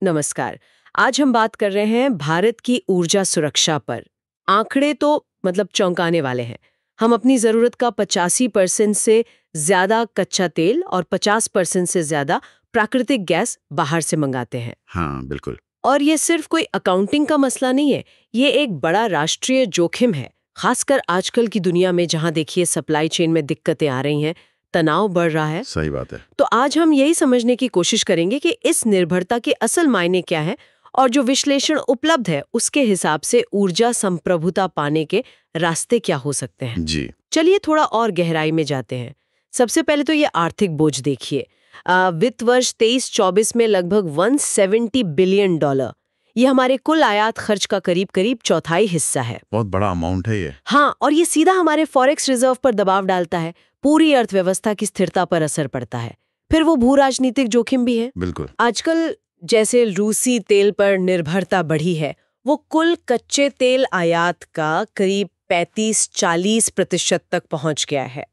नमस्कार। आज हम बात कर रहे हैं भारत की ऊर्जा सुरक्षा पर। आंकड़े तो चौंकाने वाले हैं। हम अपनी जरूरत का 85% से ज्यादा कच्चा तेल और 50% से ज्यादा प्राकृतिक गैस बाहर से मंगाते हैं। हाँ, बिल्कुल। और ये सिर्फ कोई अकाउंटिंग का मसला नहीं है, ये एक बड़ा राष्ट्रीय जोखिम है। खासकर आजकल की दुनिया में जहां देखिए सप्लाई चेन में दिक्कतें आ रही हैं, तनाव बढ़ रहा है। सही बात है। तो आज हम यही समझने की कोशिश करेंगे कि इस निर्भरता के असल मायने क्या है और जो विश्लेषण उपलब्ध है उसके हिसाब से ऊर्जा संप्रभुता पाने के रास्ते क्या हो सकते हैं। जी। चलिए थोड़ा और गहराई में जाते हैं। सबसे पहले तो ये आर्थिक बोझ देखिए। वित्त वर्ष 23-24 में लगभग $170 बिलियन, ये हमारे कुल आयात खर्च का करीब करीब चौथाई हिस्सा है। बहुत बड़ा अमाउंट है ये। हाँ, और ये सीधा हमारे फॉरेक्स रिजर्व पर दबाव डालता है, पूरी अर्थव्यवस्था की स्थिरता पर असर पड़ता है। फिर वो भू राजनीतिक जोखिम भी है। बिल्कुल। आजकल जैसे रूसी तेल पर निर्भरता बढ़ी है, वो कुल कच्चे तेल आयात का करीब 35-40% तक पहुंच गया है।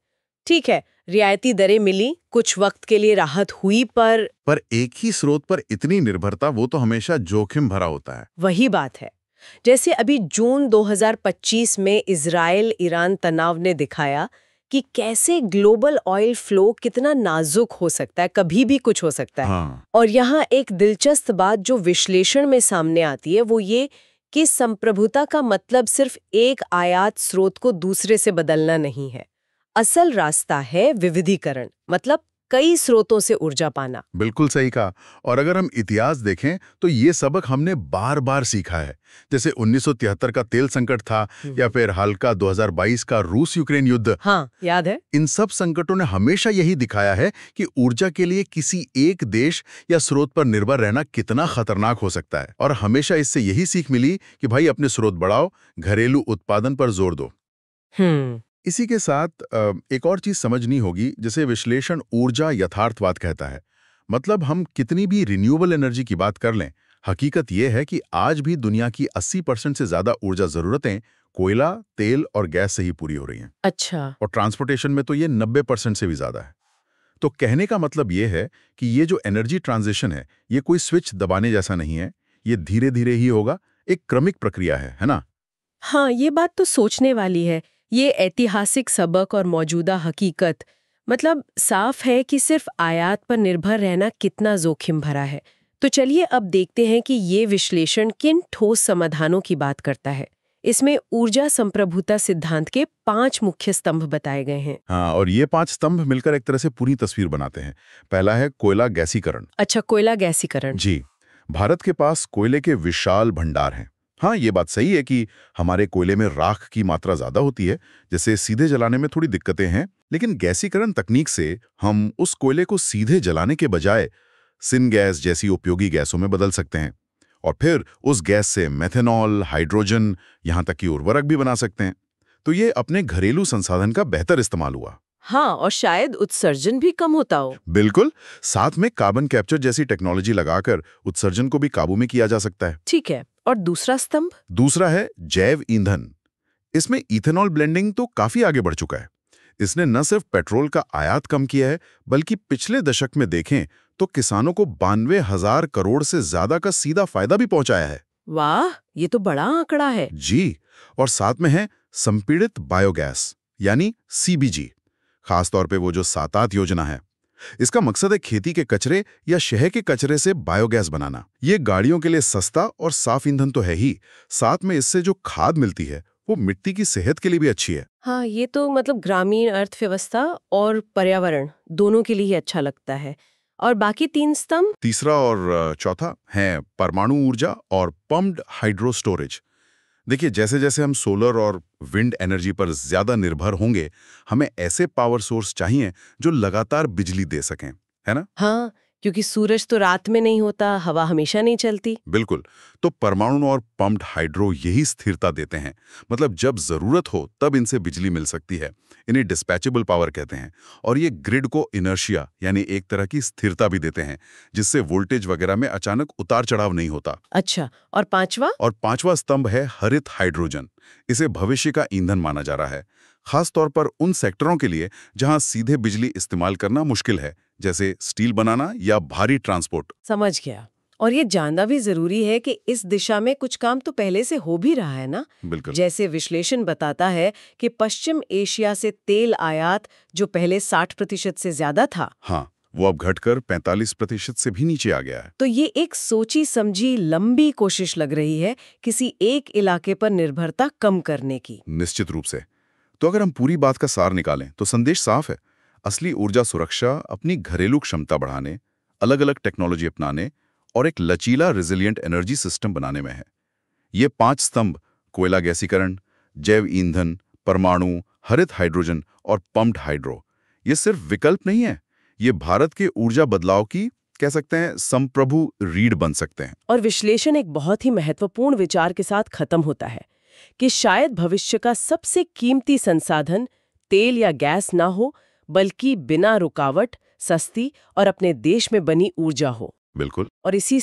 ठीक है, रियायती दरें मिली, कुछ वक्त के लिए राहत हुई, पर एक ही स्रोत पर इतनी निर्भरता वो तो हमेशा जोखिम भरा होता है। वही बात है। जैसे अभी जून 2025 में इजराइल ईरान तनाव ने दिखाया कि कैसे ग्लोबल ऑयल फ्लो कितना नाजुक हो सकता है, कभी भी कुछ हो सकता है। हाँ। और यहाँ एक दिलचस्प बात जो विश्लेषण में सामने आती है वो ये कि संप्रभुता का मतलब सिर्फ एक आयात स्रोत को दूसरे से बदलना नहीं है। असल रास्ता है विविधीकरण, मतलब कई स्रोतों से ऊर्जा पाना। बिल्कुल सही कहा। और अगर हम इतिहास देखें तो ये सबक हमने बार बार सीखा है। जैसे 1973 का तेल संकट था या फिर हाल का 2022 का रूस यूक्रेन युद्ध। हाँ, याद है। इन सब संकटों ने हमेशा यही दिखाया है कि ऊर्जा के लिए किसी एक देश या स्रोत पर निर्भर रहना कितना खतरनाक हो सकता है। और हमेशा इससे यही सीख मिली कि भाई अपने स्रोत बढ़ाओ, घरेलू उत्पादन पर जोर दो। इसी के साथ एक और चीज समझनी होगी, जिसे विश्लेषण ऊर्जा यथार्थवाद कहता है। मतलब हम कितनी भी रिन्यूएबल एनर्जी की बात कर लें, हकीकत यह है कि आज भी दुनिया की 80% से ज्यादा ऊर्जा जरूरतें कोयला, तेल और गैस से ही पूरी हो रही हैं। अच्छा। और ट्रांसपोर्टेशन में तो ये 90% से भी ज्यादा है। तो कहने का मतलब ये है कि ये जो एनर्जी ट्रांजिशन है, ये कोई स्विच दबाने जैसा नहीं है। ये धीरे धीरे ही होगा, एक क्रमिक प्रक्रिया है ना? हाँ, ये बात तो सोचने वाली है। ये ऐतिहासिक सबक और मौजूदा हकीकत, मतलब साफ है कि सिर्फ आयात पर निर्भर रहना कितना जोखिम भरा है। तो चलिए अब देखते हैं कि ये विश्लेषण किन ठोस समाधानों की बात करता है। इसमें ऊर्जा संप्रभुता सिद्धांत के 5 मुख्य स्तंभ बताए गए हैं। हाँ, और ये 5 स्तंभ मिलकर एक तरह से पूरी तस्वीर बनाते हैं। पहला है कोयला गैसीकरण। अच्छा, कोयला गैसीकरण। जी। भारत के पास कोयले के विशाल भंडार हैं। हाँ, ये बात सही है कि हमारे कोयले में राख की मात्रा ज्यादा होती है, जिससे सीधे जलाने में थोड़ी दिक्कतें हैं। लेकिन गैसीकरण तकनीक से हम उस कोयले को सीधे जलाने के बजाय सिन गैस जैसी उपयोगी गैसों में बदल सकते हैं और फिर उस गैस से मेथनॉल, हाइड्रोजन, यहाँ तक कि उर्वरक भी बना सकते हैं। तो ये अपने घरेलू संसाधन का बेहतर इस्तेमाल हुआ। हाँ, और शायद उत्सर्जन भी कम होता हो। बिल्कुल। साथ में कार्बन कैप्चर जैसी टेक्नोलॉजी लगाकर उत्सर्जन को भी काबू में किया जा सकता है। ठीक है, और दूसरा स्तंभ? दूसरा है जैव ईंधन। इसमें इथेनॉल ब्लेंडिंग तो काफी आगे बढ़ चुका है। इसने न सिर्फ पेट्रोल का आयात कम किया है, बल्कि पिछले दशक में देखें तो किसानों को 92,000 करोड़ से ज्यादा का सीधा फायदा भी पहुंचाया है। वाह, ये तो बड़ा आंकड़ा है। जी। और साथ में है संपीड़ित बायोगैस यानी सीबीजी। खासतौर पे वो जो सातात योजना है, इसका मकसद है खेती के कचरे या शहर के कचरे से बायोगैस बनाना। ये गाड़ियों के लिए सस्ता और साफ ईंधन तो है ही, साथ में इससे जो खाद मिलती है वो मिट्टी की सेहत के लिए भी अच्छी है। हाँ, ये तो ग्रामीण अर्थव्यवस्था और पर्यावरण दोनों के लिए ही अच्छा लगता है। और बाकी 3 स्तंभ? तीसरा और चौथा है परमाणु ऊर्जा और पम्प्ड हाइड्रो स्टोरेज। देखिए, जैसे जैसे हम सोलर और विंड एनर्जी पर ज्यादा निर्भर होंगे, हमें ऐसे पावर सोर्स चाहिए जो लगातार बिजली दे सकें, है ना? हाँ, क्योंकि सूरज तो रात में नहीं होता, हवा हमेशा नहीं चलती। बिल्कुल। तो परमाणु और पम्प्ड हाइड्रो यही स्थिरता देते हैं। मतलब जब जरूरत हो तब इनसे बिजली मिल सकती है। इन्हें डिस्पैचेबल पावर कहते हैं। और ये ग्रिड को इनर्शिया यानी एक तरह की स्थिरता भी देते हैं, जिससे वोल्टेज वगैरह में अचानक उतार चढ़ाव नहीं होता। अच्छा, और पांचवा? और पांचवा स्तंभ है हरित हाइड्रोजन। इसे भविष्य का ईंधन माना जा रहा है, खास तौर पर उन सेक्टरों के लिए जहां सीधे बिजली इस्तेमाल करना मुश्किल है, जैसे स्टील बनाना या भारी ट्रांसपोर्ट। समझ गया। और ये जानना भी जरूरी है कि इस दिशा में कुछ काम तो पहले से हो भी रहा है ना। बिल्कुल। जैसे विश्लेषण बताता है कि पश्चिम एशिया से तेल आयात जो पहले 60% से ज्यादा था, हाँ, वो अब घटकर 45% से भी नीचे आ गया है। तो ये एक सोची समझी लंबी कोशिश लग रही है किसी एक इलाके पर निर्भरता कम करने की। निश्चित रूप से। तो अगर हम पूरी बात का सार निकालें तो संदेश साफ है। असली ऊर्जा सुरक्षा अपनी घरेलू क्षमता बढ़ाने, अलग अलग टेक्नोलॉजी अपनाने और एक लचीला रिजिलिएंट एनर्जी सिस्टम बनाने में है। ये 5 स्तंभ, कोयला गैसीकरण, जैव ईंधन, परमाणु, हरित हाइड्रोजन और पम्प्ड हाइड्रो, ये सिर्फ विकल्प नहीं है, ये भारत के ऊर्जा बदलाव की कह सकते हैं संप्रभु रीढ़ बन सकते हैं। और विश्लेषण एक बहुत ही महत्वपूर्ण विचार के साथ खत्म होता है कि शायद भविष्य का सबसे कीमती संसाधन तेल या गैस ना हो, बल्कि बिना रुकावट, सस्ती और अपने देश में बनी ऊर्जा हो। बिल्कुल। और इसी